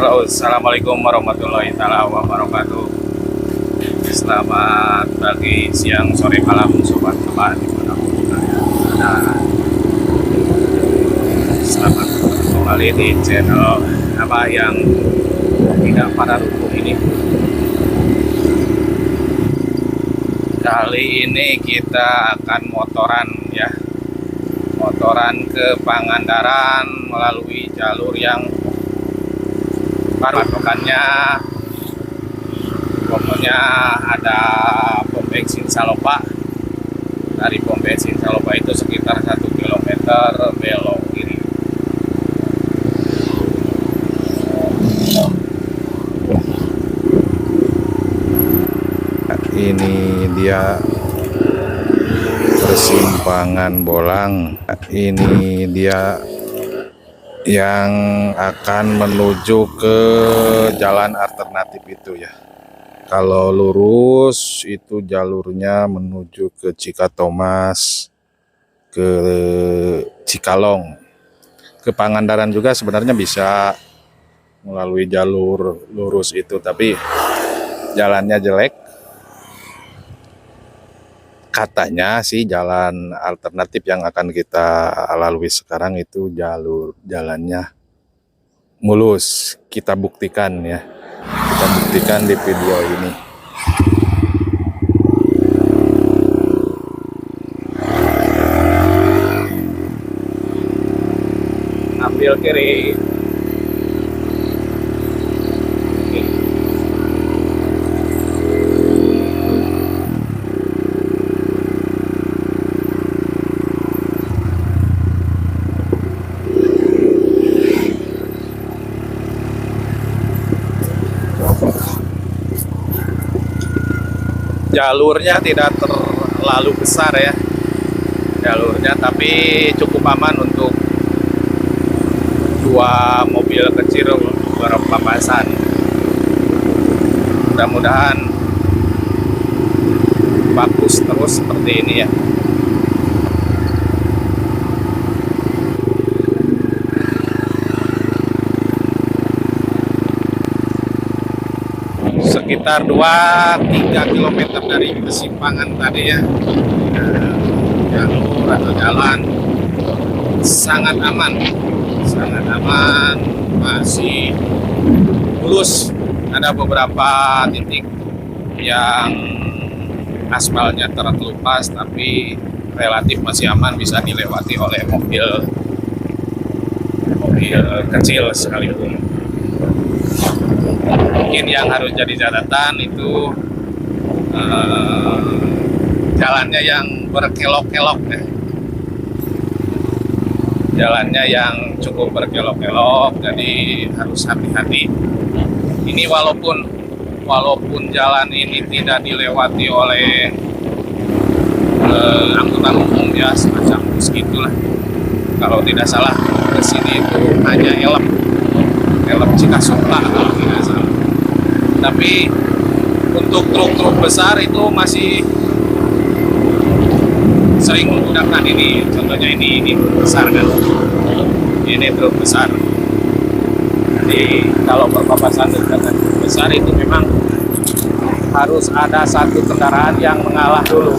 Bro, assalamualaikum warahmatullahi taala wabarakatuh. Selamat pagi, siang, sore, malam, sobat-sobat dimanapun berada. Selamat bertemu kembali di channel apa yang tidak pada rubuh ini. Kali ini kita akan motoran ya, motoran ke Pangandaran melalui jalur yang baru. Patokannya pokoknya ada pom bensin Salopa. Dari pom bensin Salopa itu sekitar 1 kilometer belok kiri. Ini dia persimpangan Bolang. Ini dia yang akan menuju ke jalan alternatif itu ya. Kalau lurus itu jalurnya menuju ke Cikatomas, ke Cikalong. Ke Pangandaran juga sebenarnya bisa melalui jalur lurus itu, tapi jalannya jelek. Katanya sih jalan alternatif yang akan kita lalui sekarang itu jalannya mulus. Kita buktikan ya. Kita buktikan di video ini. Ambil kiri. Jalurnya tidak terlalu besar ya jalurnya, tapi cukup aman untuk dua mobil kecil berpapasan. Mudah-mudahan bagus terus seperti ini ya. Sekitar 2-3 km dari persimpangan tadi ya, jalur atau jalan sangat aman, masih mulus. Ada beberapa titik yang aspalnya terkelupas, tapi relatif masih aman, bisa dilewati oleh mobil kecil sekalipun. Mungkin yang harus jadi catatan itu jalannya yang berkelok-kelok ya. Jalannya yang cukup berkelok-kelok, jadi harus hati-hati. Ini walaupun jalan ini tidak dilewati oleh angkutan umum ya, semacam bus gitulah. Kalau tidak salah ke sini itu hanya elep Cikasukla kalau tidak salah. Tapi untuk truk-truk besar itu masih sering menggunakan ini. Contohnya ini besar kan, ini truk besar. Jadi kalau berpapasan dengan truk besar itu memang harus ada satu kendaraan yang mengalah dulu.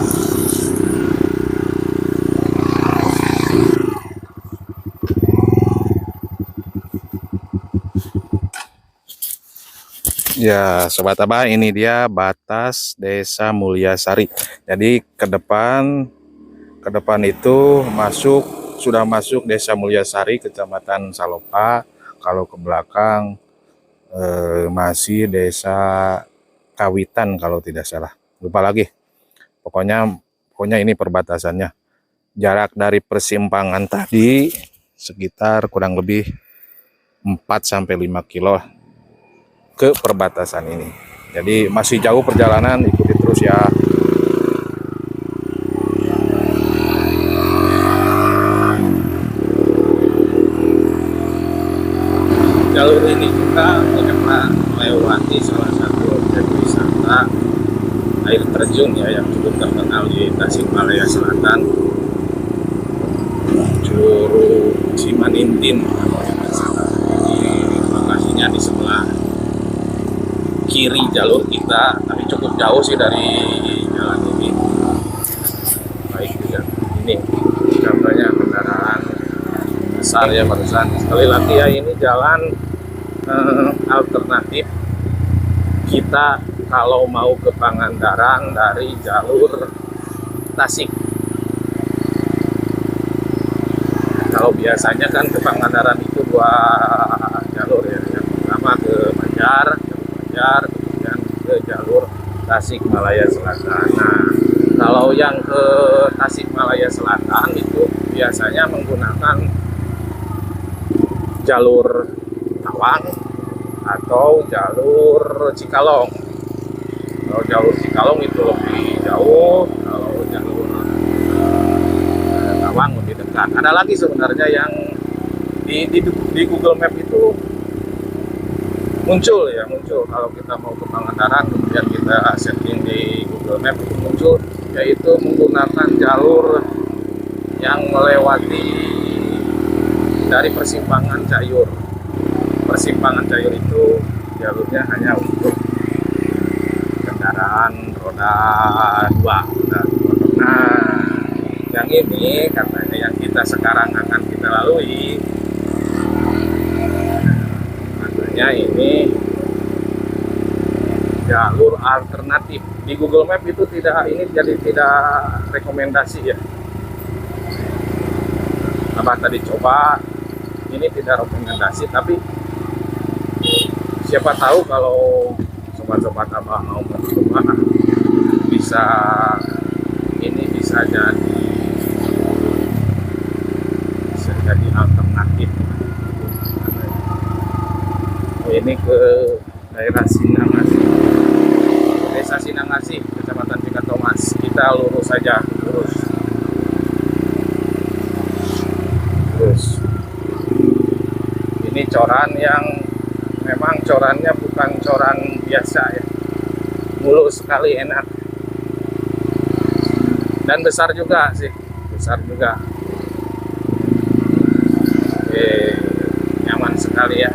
Ya, Sobat Abah, ini dia batas Desa Mulyasari. Jadi ke depan itu sudah masuk Desa Mulyasari, Kecamatan Salopa. Kalau ke belakang masih Desa Kawitan kalau tidak salah. Lupa lagi. Pokoknya ini perbatasannya. Jarak dari persimpangan tadi sekitar kurang lebih 4-5 kilo ke perbatasan ini. Jadi masih jauh perjalanan, ikuti terus ya. Jalur ini juga melewati salah satu objek wisata air terjun ya yang cukup terkenal di Tasikmalaya Selatan, Curug Cimanintin. Di lokasinya di sebelah kiri jalur kita, tapi cukup jauh sih dari jalan ini. Baik juga ini contohnya kendaraan besar ya barusan. Sekali lagi ya, ini jalan alternatif kita kalau mau ke Pangandaran dari jalur Tasik. Kalau biasanya kan ke Pangandaran itu dua jalur ya. Yang pertama ke Banjar, kemudian ke jalur Tasikmalaya Selatan. Nah, kalau yang ke Tasikmalaya Selatan itu biasanya menggunakan jalur Tawang atau jalur Cikalong. Kalau jalur Cikalong itu lebih jauh, kalau jalur Tawang lebih dekat. Ada lagi sebenarnya yang di Google Map itu muncul kalau kita mau ke Pangandaran, kemudian kita setting di Google Map itu muncul, yaitu menggunakan jalur yang melewati dari persimpangan Cayur. Persimpangan Cayur itu jalurnya hanya untuk kendaraan roda 2. Nah, yang ini katanya yang kita sekarang akan kita lalui, katanya ini jalur alternatif. Di Google Map itu tidak, ini jadi tidak rekomendasi ya. Abah tadi coba, ini tidak rekomendasi, tapi siapa tahu kalau sobat-sobat Abah mau mencoba, bisa jadi alternatif. Ini ke daerah Sinangasi, desa Sinangasi, kecamatan Cikatomas. Kita lurus saja, terus ini coran yang memang corannya bukan coran biasa ya, mulus sekali, enak, dan besar juga sih, nyaman sekali ya.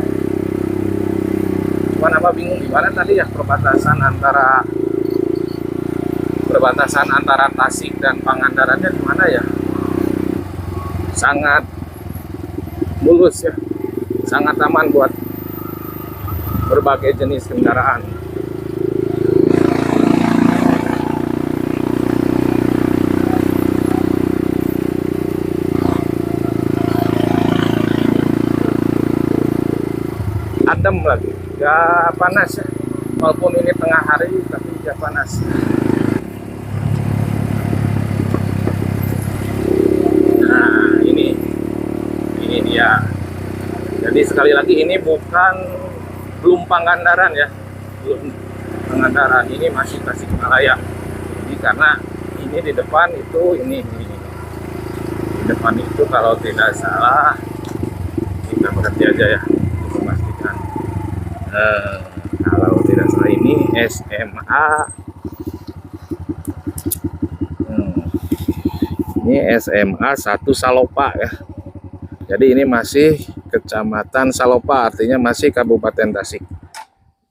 Cuman apa bingung di mana tadi ya perbatasan antara Tasik dan Pangandarannya di mana ya? Sangat mulus ya, sangat aman buat berbagai jenis kendaraan. Adem lagi, gak panas ya, walaupun ini tengah hari tapi gak panas. Nah, ini dia. Jadi sekali lagi ini belum Pangandaran ya, belum Pangandaran, ini masih Tasikmalaya. Jadi karena ini di depan itu, ini di depan itu kalau tidak salah, kita berhenti aja ya untuk memastikan. Kalau tidak salah ini SMA, ini SMA 1 Salopa ya. Jadi ini masih Kecamatan Salopa, artinya masih Kabupaten Tasik.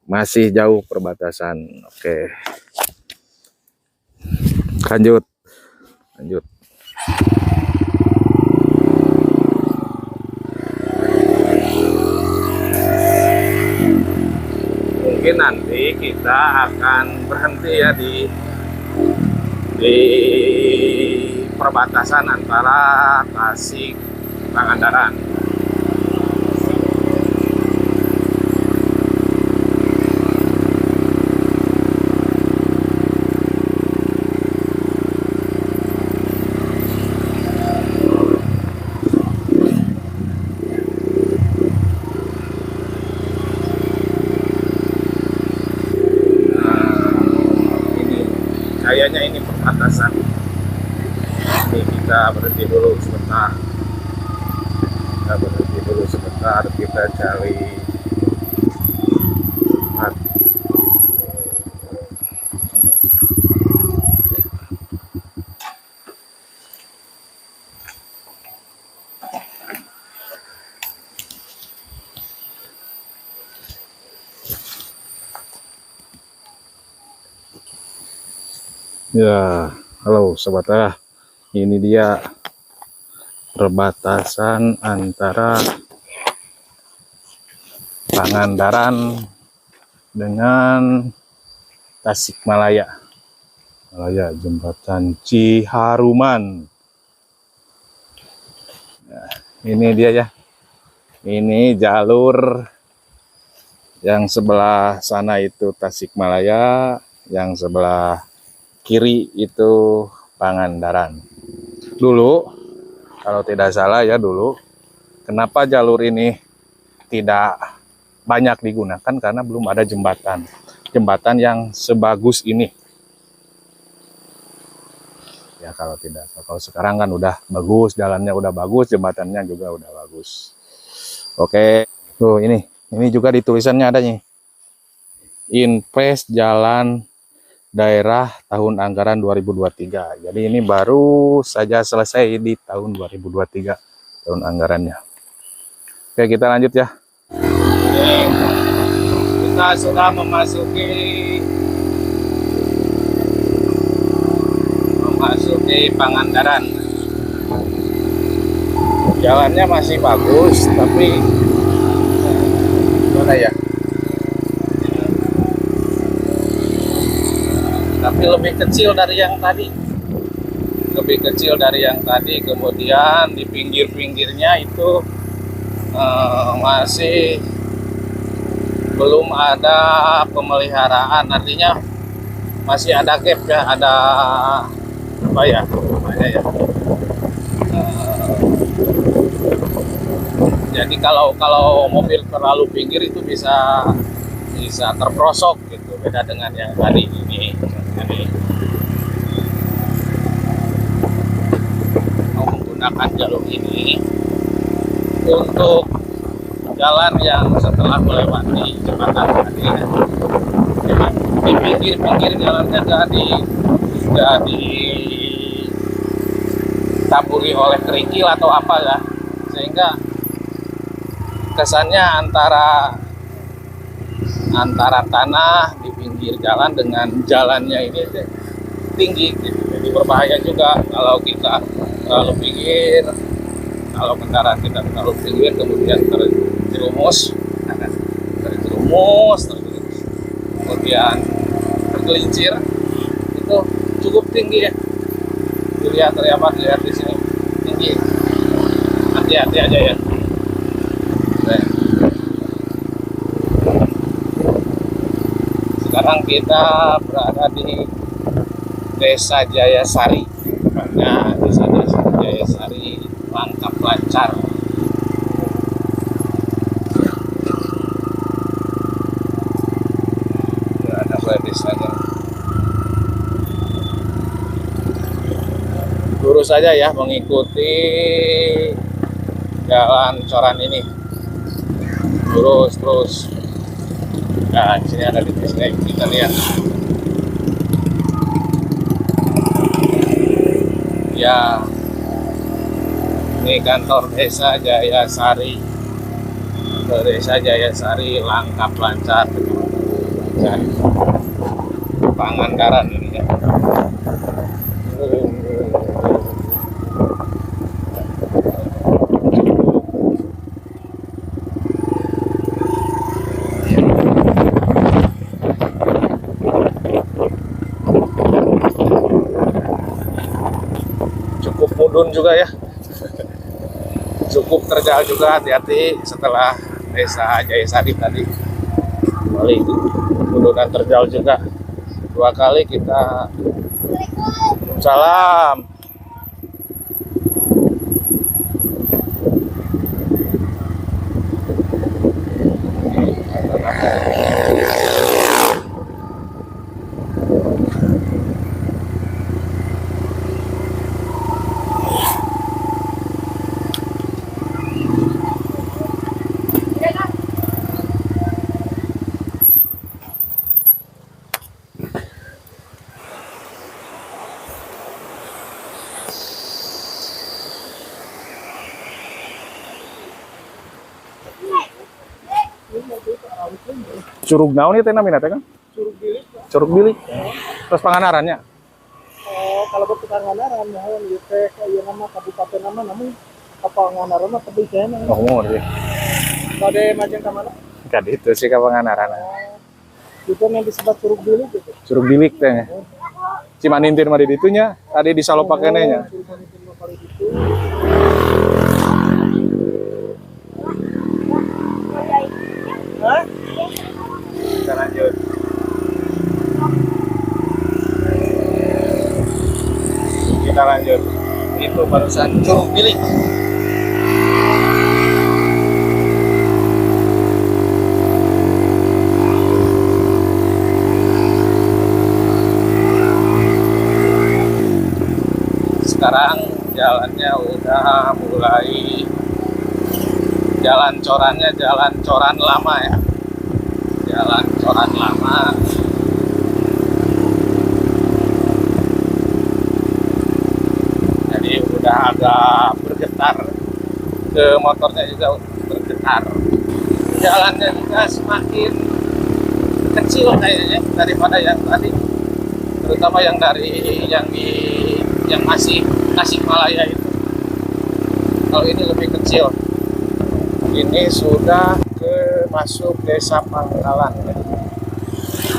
Masih jauh perbatasan. Oke. Lanjut. Mungkin nanti kita akan berhenti ya di perbatasan antara Tasik Pangandaran. Kayaknya ini perbatasan. Ini kita berhenti dulu sebentar. Kita cari tempat. Ya, halo sobat ah. Ini dia perbatasan antara Pangandaran dengan Tasikmalaya. Malaya, jembatan Ciharuman. Nah, ini dia ya. Ini jalur yang sebelah sana itu Tasikmalaya, yang sebelah kiri itu Pangandaran. Dulu, kalau tidak salah ya dulu, kenapa jalur ini tidak banyak digunakan? Karena belum ada jembatan yang sebagus ini. Ya kalau tidak, kalau sekarang kan udah bagus, jalannya udah bagus, jembatannya juga udah bagus. Oke, tuh ini juga di tulisannya ada nih. Invest Jalan Daerah tahun anggaran 2023. Jadi ini baru saja selesai di tahun 2023 tahun anggarannya. Oke, kita lanjut ya. Kita sudah memasuki Pangandaran. Jalannya masih bagus, tapi gimana ya? Tapi lebih kecil dari yang tadi. Lebih kecil dari yang tadi. Kemudian di pinggir-pinggirnya itu masih belum ada pemeliharaan, artinya masih ada gap ya, ada apa ya namanya ya. Jadi kalau mobil terlalu pinggir itu bisa terprosok gitu, beda dengan yang tadi ini. Jadi mau menggunakan jalur ini untuk jalan yang setelah melewati jembatan tadi ya. Di pinggir-pinggir jalannya nggak ditaburi oleh kerikil atau apa ya, sehingga kesannya antara tanah di pinggir jalan dengan jalannya ini tinggi gitu. Jadi berbahaya juga kalau kita terlalu pinggir, kalau kendaraan kita terlalu pinggir kemudian terjerumus, kemudian tergelincir, itu cukup tinggi ya. Lihat di sini tinggi. Hati-hati aja ya. Sekarang kita berada di Desa Jayasari, tepatnya Desa Jayasari Langkap Lancar. Ya, ada desanya. Lurus saja ya, mengikuti jalan coran ini. Terus. Nah, di sini ada di sini kita lihat. Ya, ini kantor Desa Jayasari. Desa Jayasari Langkap Lancar. Pangandaran ini ya. Cukup mudun juga ya. Cukup terjal juga, hati-hati setelah Desa Jayasari tadi. Kembali mudun dan terjal juga. 2 kali kita salam. Curug naon ieu teh namina teh kan? Curug Bilik. Terus Pangandarannya. kalau Nganaran mohon ieu teh ieu nama kabupaten nama namun apa Nganaran mah tebing teh na. Oh, umur sih. Bade macam ka mana? Kan itu sih Kapanganaran. Itu yang disebut Curug Bilik gitu. Curug Bilik teh. Cimanintir mah di ditunya, tadi di Salopakene nya. Hah? Kita lanjut. Kita lanjut. Itu barusan Curug Bilik. Sekarang jalannya udah mulai jalan coran lama ya, jalan coran lama. Jadi udah agak bergetar, ke motornya juga bergetar. Jalannya juga semakin kecil kayaknya daripada yang tadi, terutama yang masih Tasikmalaya itu. Kalau ini lebih kecil. Ini sudah masuk desa Pangkalan ya.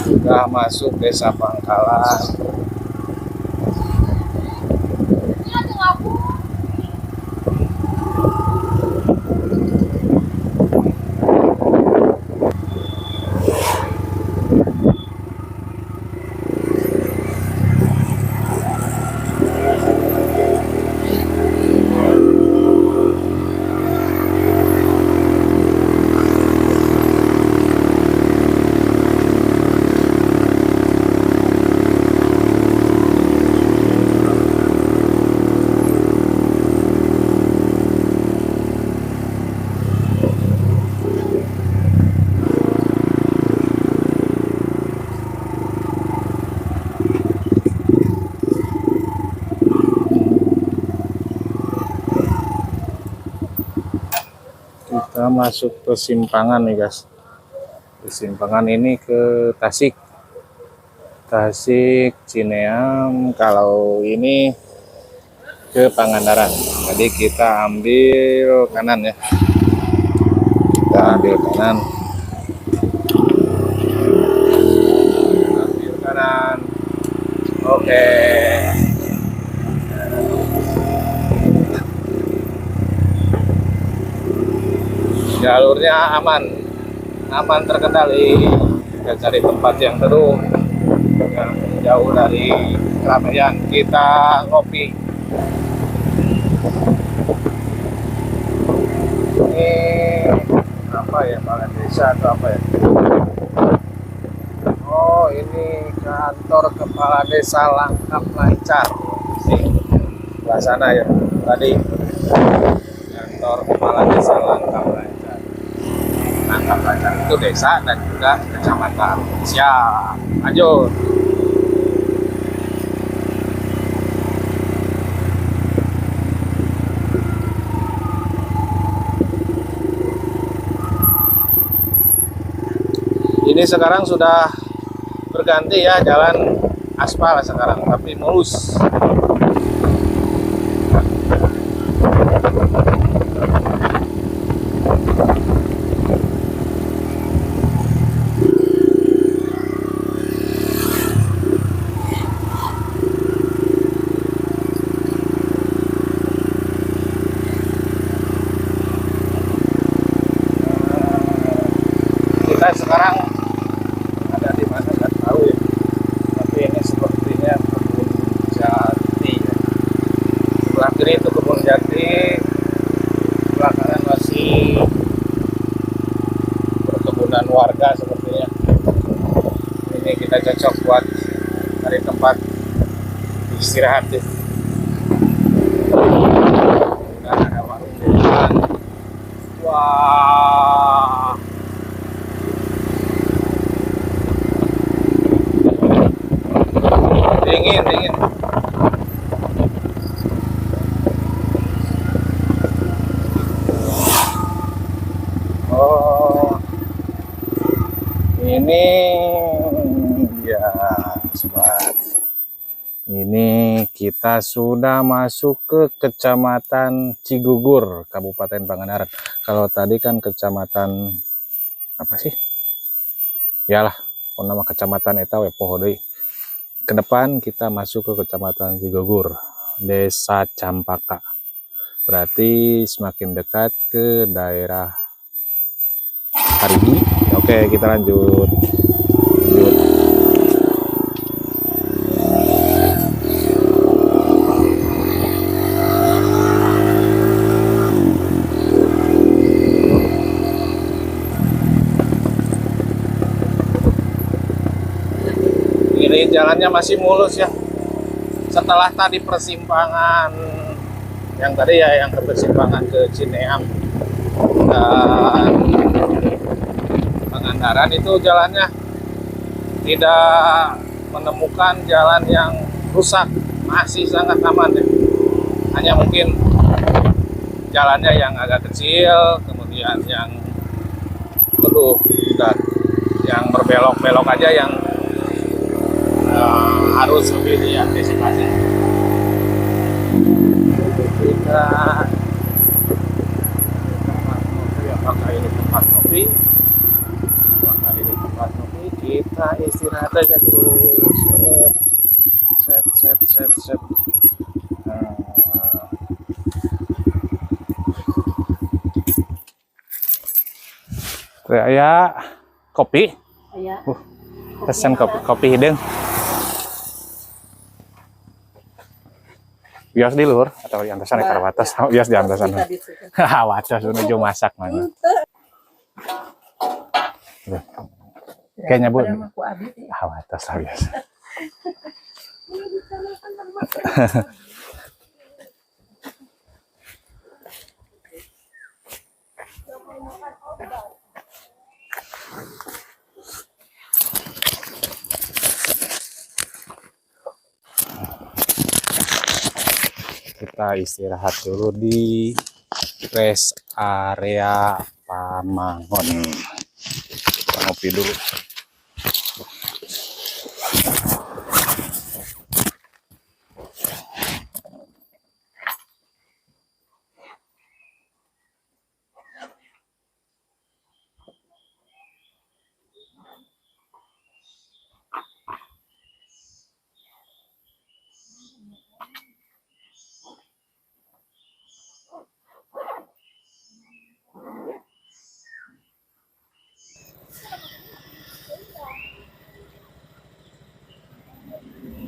Sudah masuk desa Pangkalan. Kita masuk persimpangan nih guys. Persimpangan ini ke Tasik Cineam. Kalau ini ke Pangandaran. Jadi kita ambil kanan ya. Kita ambil kanan. Ambil kanan. Oke. Jalurnya aman terkendali. Kita cari tempat yang teduh, yang jauh dari keramaian. Kita ngopi. Ini apa ya, balai desa atau apa ya? Oh, ini kantor kepala desa Langkap Lancar. Sini, sebelah sana ya. Tadi kantor kepala desa Langkap Lancar. Langkap Lancar itu desa dan juga kecamatan. Siap, lanjut. Ini sekarang sudah berganti ya, jalan aspal sekarang, tapi mulus. Kita sekarang ada di mana nggak tahu ya, tapi ini sepertinya kebun jati ya. Sebelah kiri itu kebun jati, sebelah kanan masih perkebunan warga sepertinya. Ini kita cocok buat cari tempat istirahat ya. Dan ada warung depan. Wah, dingin. Oh, ini ya sobat, Ini kita sudah masuk ke Kecamatan Cigugur, Kabupaten Pangandaran. Kalau tadi kan Kecamatan apa sih? Yalah, nama Kecamatan eta we poho deui. Ke depan kita masuk ke Kecamatan Cigugur, Desa Campaka. Berarti semakin dekat ke daerah Parigi. Oke, kita lanjut. Ini jalannya masih mulus ya. Setelah tadi persimpangan yang tadi ya, yang ke persimpangan ke Cineam dan Pangandaran, itu jalannya tidak menemukan jalan yang rusak, masih sangat aman ya. Hanya mungkin jalannya yang agak kecil, kemudian yang dan yang berbelok-belok aja yang harus lebih diantisipasi. Kita apakah ini tempat kopi? Apakah ini tempat kopi? Kita istirahat aja dulu. Set. Kayak kopi. Iya. Pesan kopi hidung. Bias di luhur atau di antasan ke atas? Bias di antasan. Wadah menuju masak mana. Kayaknya Bu. Atas lah biasa. Kita istirahat dulu di rest area Pamangon. Kita ngopi dulu.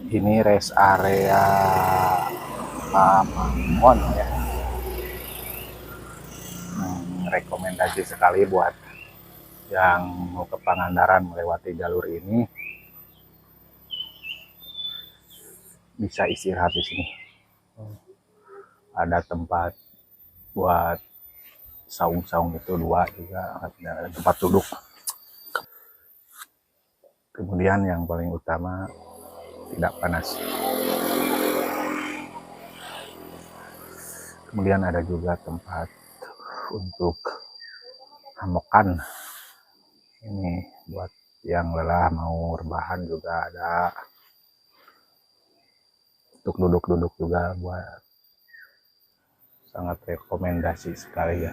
Ini rest area Pamangon ya. Rekomendasi sekali buat yang mau ke Pangandaran melewati jalur ini, bisa istirahat di sini. Ada tempat buat saung-saung itu 2 juga, ada tempat duduk. Kemudian yang paling utama, tidak panas. Kemudian ada juga tempat untuk hamokan. Ini buat yang lelah mau rebahan juga ada. Untuk duduk-duduk juga buat, sangat rekomendasi sekali ya.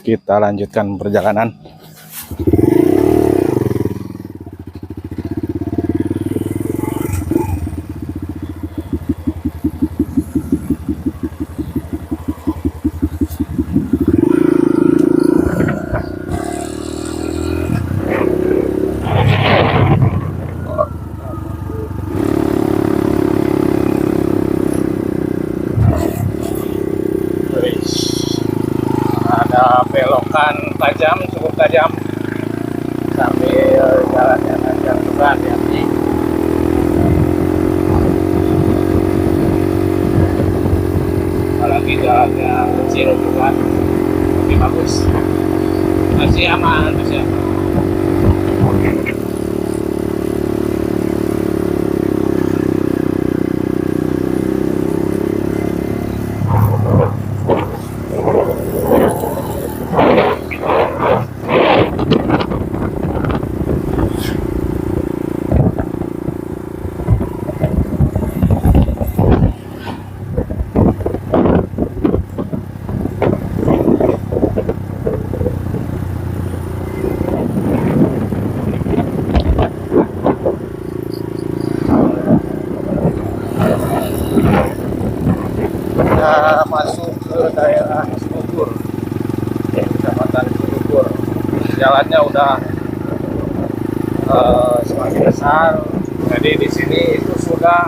Kita lanjutkan perjalanan. Belokan tajam, cukup tajam, sambil jalannya tajam juga, hati-hati. Apalagi jalannya kecil juga, lebih bagus. Masih aman. jalannya udah semakin besar. Jadi di sini itu sudah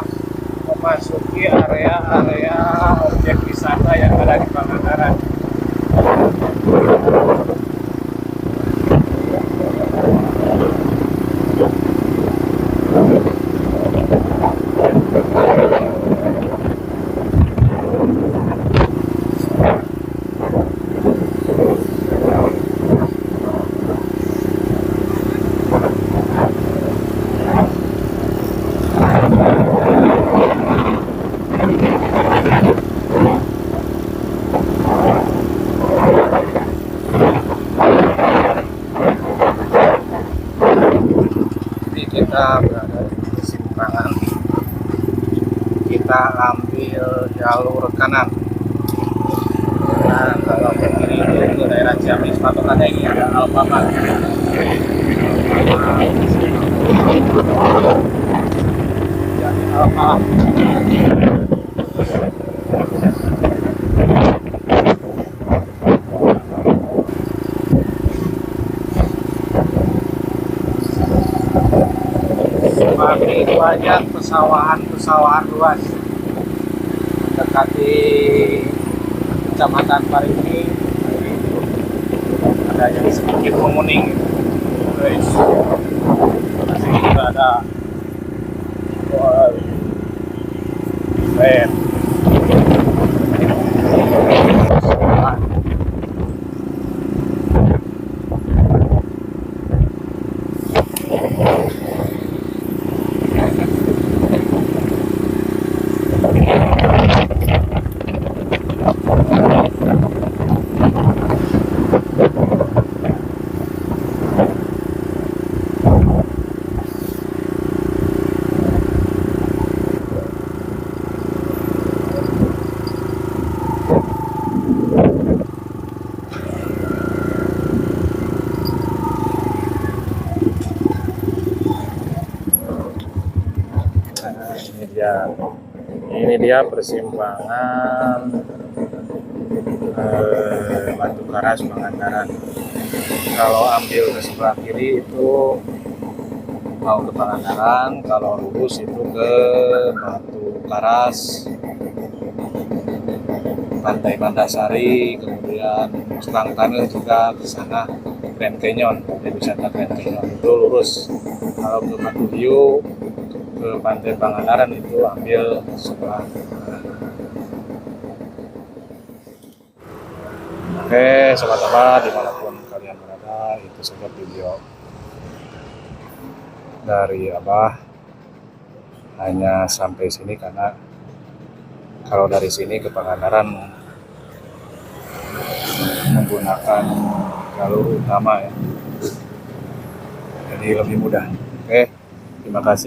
memasuki area-area objek wisata yang ada di Pangandaran. Kita berada di persimpangan, kita ambil jalur kanan. Nah, kalau ke kiri itu ke daerah Ciamis, patokannya ini ada Alfamart. Jadi Alfamart. Tapi itu aja pesawahan luas mendekati Kecamatan Parigi. Ada yang sedikit menguning, guys. Masih juga ada band. Ini dia persimpangan Batu Karas Pangandaran. Kalau ambil ke sebelah kiri itu mau ke Pangandaran, kalau lurus itu ke Batu Karas, Pantai Mandasari, kemudian Sukang Taneuh juga ke sana, Grand Canyon, di wisata Grand Canyon itu lurus. Kalau ke Batu Hiu, ke Pantai Pangandaran itu ambil sebelah kanan. Oke, sobat-sobat dimanapun kalian berada, itu saja video dari Abah. Hanya sampai sini karena kalau dari sini ke Pangandaran menggunakan jalur utama ya, jadi lebih mudah. Oke, terima kasih.